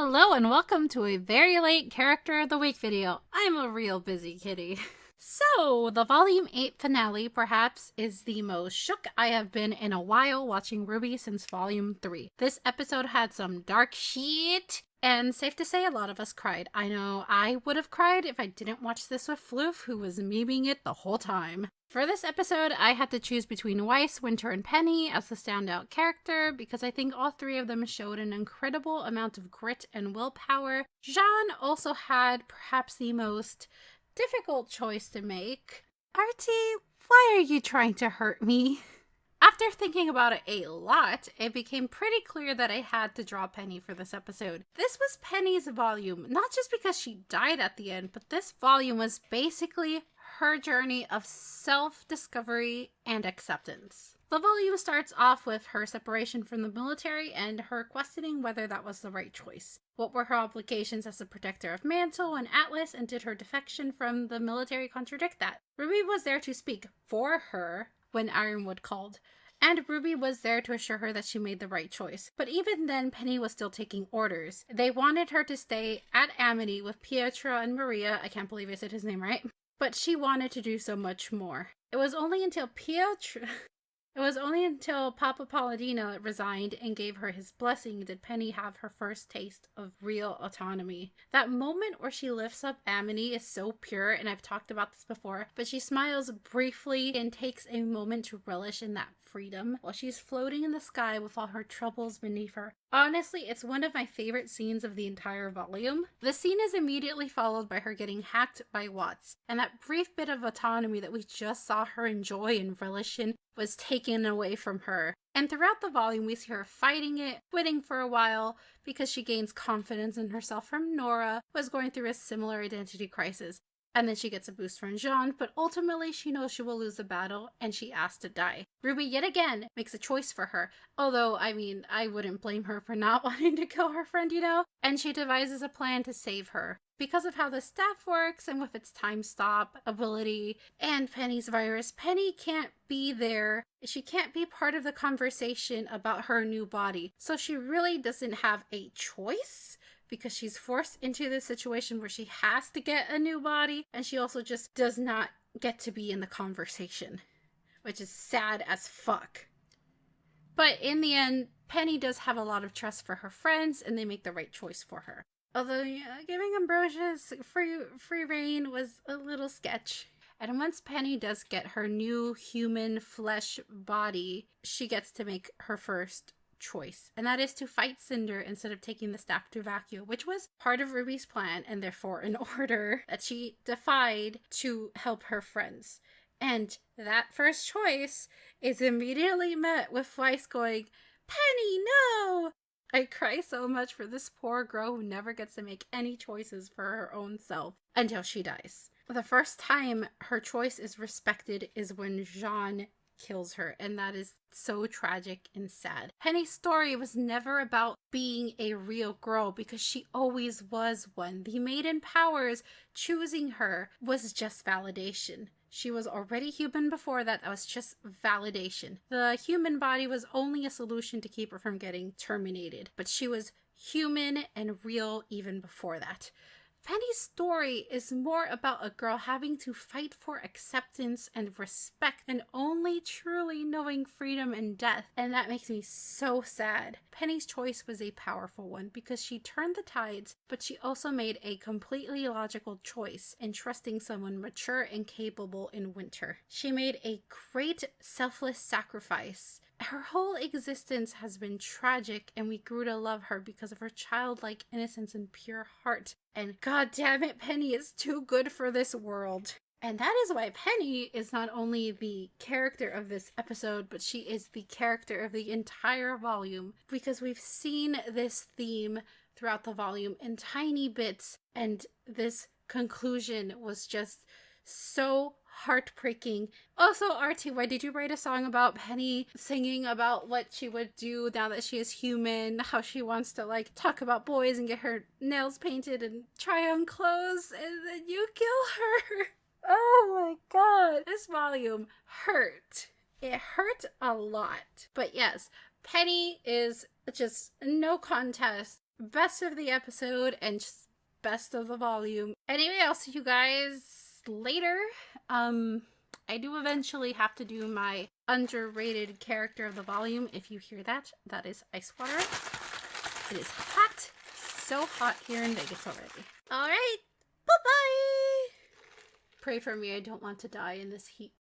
Hello and welcome to a very late Character of the Week video. I'm a real busy kitty. So, the Volume 8 finale perhaps is the most shook I have been in a while watching RWBY since Volume 3. This episode had some dark shit, and safe to say a lot of us cried. I know I would have cried if I didn't watch this with Floof, who was memeing it the whole time. For this episode, I had to choose between Weiss, Winter, and Penny as the standout character because I think all three of them showed an incredible amount of grit and willpower. Jean also had perhaps the most difficult choice to make. Artie, why are you trying to hurt me? After thinking about it a lot, it became pretty clear that I had to draw Penny for this episode. This was Penny's volume, not just because she died at the end, but this volume was basically her journey of self-discovery and acceptance. The volume starts off with her separation from the military and her questioning whether that was the right choice. What were her obligations as a protector of Mantle and Atlas, and did her defection from the military contradict that? RWBY was there to speak for her when Ironwood called, and RWBY was there to assure her that she made the right choice. But even then, Penny was still taking orders. They wanted her to stay at Amity with Pietro and Maria. I can't believe I said his name right. But she wanted to do so much more. It was only until Papa Polendina resigned and gave her his blessing did Penny have her first taste of real autonomy. That moment where she lifts up Amity is so pure, and I've talked about this before, but she smiles briefly and takes a moment to relish in that freedom while she's floating in the sky with all her troubles beneath her. Honestly, it's one of my favorite scenes of the entire volume. The scene is immediately followed by her getting hacked by Watts, and that brief bit of autonomy that we just saw her enjoy and relish in was taken away from her. And throughout the volume, we see her fighting it, quitting for a while, because she gains confidence in herself from Nora, who was going through a similar identity crisis. And then she gets a boost from Jean, but ultimately she knows she will lose the battle, and she asks to die. RWBY yet again makes a choice for her, although, I mean, I wouldn't blame her for not wanting to kill her friend, you know? And she devises a plan to save her. Because of how the staff works, and with its time stop ability, and Penny's virus, Penny can't be there. She can't be part of the conversation about her new body, so she really doesn't have a choice, because she's forced into this situation where she has to get a new body, and she also just does not get to be in the conversation, which is sad as fuck. But in the end, Penny does have a lot of trust for her friends, and they make the right choice for her. Although, giving Ambrosia's free reign was a little sketch. And once Penny does get her new human flesh body, she gets to make her first choice, and that is to fight Cinder instead of taking the staff to Vacuo, which was part of RWBY's plan and therefore an order that she defied to help her friends. And that first choice is immediately met with Weiss going, "Penny, no!" I cry so much for this poor girl who never gets to make any choices for her own self until she dies. The first time her choice is respected is when Jean kills her, and that is so tragic and sad. Penny's story was never about being a real girl because she always was one. The maiden powers choosing her was just validation. She was already human before that. That was just validation. The human body was only a solution to keep her from getting terminated, but she was human and real even before that. Penny's story is more about a girl having to fight for acceptance and respect and only truly knowing freedom and death, and that makes me so sad. Penny's choice was a powerful one because she turned the tides, but she also made a completely logical choice in trusting someone mature and capable in Winter. She made a great selfless sacrifice. Her whole existence has been tragic, and we grew to love her because of her childlike innocence and pure heart. And god damn it, Penny is too good for this world. And that is why Penny is not only the character of this episode, but she is the character of the entire volume, because we've seen this theme throughout the volume in tiny bits, and this conclusion was just so heartbreaking. Also, Artie, why did you write a song about Penny singing about what she would do now that she is human, how she wants to like talk about boys and get her nails painted and try on clothes, and then you kill her? Oh my god, this volume hurt. It hurt a lot. But yes, Penny is just no contest best of the episode and just best of the volume. Anyway, I'll see you guys later. I do eventually have to do my underrated character of the volume. If you hear that, that is ice water. It is hot. So hot here in Vegas already. Alright, bye-bye! Pray for me, I don't want to die in this heat.